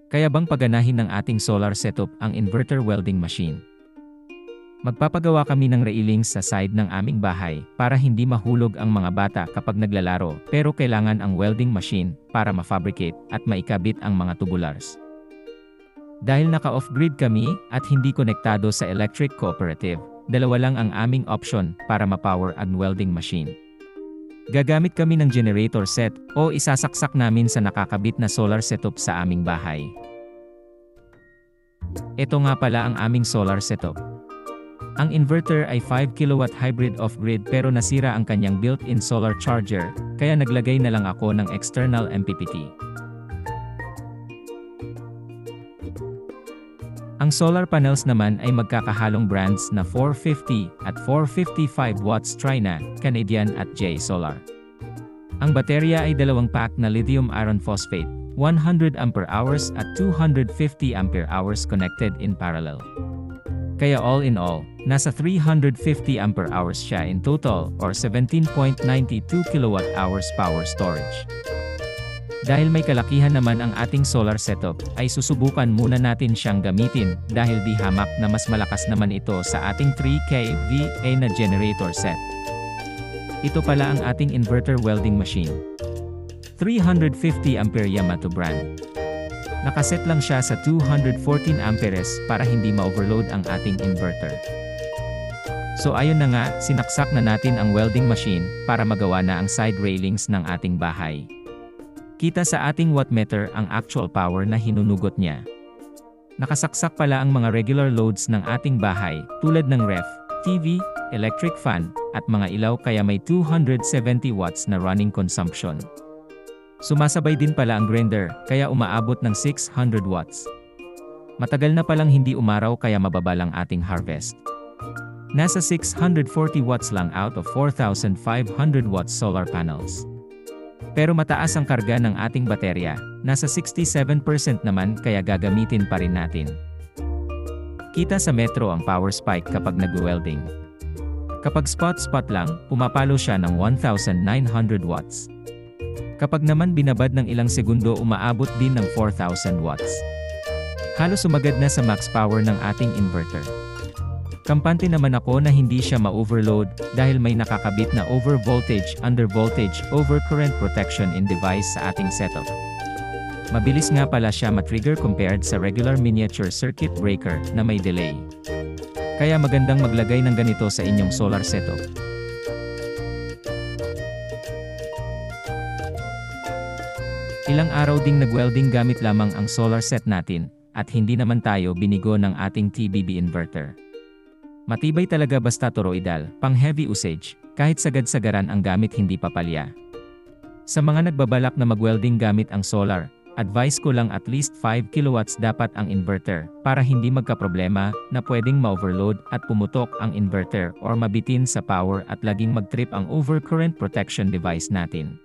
Kaya bang paganahin ng ating solar setup ang inverter welding machine? Magpapagawa kami ng railings sa side ng aming bahay para hindi mahulog ang mga bata kapag naglalaro, pero kailangan ang welding machine para ma-fabricate at maikabit ang mga tubulars. Dahil naka-off-grid kami at hindi konektado sa electric cooperative, dalawa lang ang aming option para ma-power ang welding machine. Gagamit kami ng generator set o isasaksak namin sa nakakabit na solar setup sa aming bahay. Ito nga pala ang aming solar setup. Ang inverter ay 5 kW hybrid off-grid pero nasira ang kanyang built-in solar charger, kaya naglagay na lang ako ng external MPPT. Ang solar panels naman ay magkakahalong brands na 450 at 455 watts Trina, Canadian at J Solar. Ang baterya ay dalawang pack na lithium iron phosphate, 100 Ah at 250 Ah connected in parallel. Kaya all in all, nasa 350 Ah siya in total or 17.92 kWh power storage. Dahil may kalakihan naman ang ating solar setup, ay susubukan muna natin siyang gamitin dahil di hamak na mas malakas naman ito sa ating 3 kVA na generator set. Ito pala ang ating inverter welding machine. 350 ampere Yamato brand. Nakaset lang siya sa 214 amperes para hindi ma-overload ang ating inverter. So ayun na nga, sinaksak na natin ang welding machine para magawa na ang side railings ng ating bahay. Kita sa ating wattmeter ang actual power na hinunugot niya. Nakasaksak pala ang mga regular loads ng ating bahay tulad ng ref, TV, electric fan, at mga ilaw kaya may 270 watts na running consumption. Sumasabay din pala ang grinder kaya umaabot ng 600 watts. Matagal na palang hindi umaraw kaya mababa lang ating harvest. Nasa 640 watts lang out of 4,500 watts solar panels. Pero mataas ang karga ng ating baterya, nasa 67% naman kaya gagamitin pa rin natin. Kita sa metro ang power spike kapag nag-welding. Kapag spot-spot lang, pumapalo siya ng 1,900 watts. Kapag naman binabad ng ilang segundo umaabot din ng 4,000 watts. Halos sumagad na sa max power ng ating inverter. Kampante naman ako na hindi siya ma-overload dahil may nakakabit na over-voltage, under-voltage, over-current protection in device sa ating setup. Mabilis nga pala siya ma-trigger compared sa regular miniature circuit breaker na may delay. Kaya magandang maglagay ng ganito sa inyong solar setup. Ilang araw ding nag-welding gamit lamang ang solar set natin, at hindi naman tayo binigo ng ating TBB inverter. Matibay talaga basta toroidal, pang heavy usage, kahit sagad-sagaran ang gamit hindi papalya. Sa mga nagbabalak na mag-welding gamit ang solar, advice ko lang at least 5 kilowatts dapat ang inverter, para hindi magkaproblema na pwedeng ma-overload at pumutok ang inverter or mabitin sa power at laging mag-trip ang overcurrent protection device natin.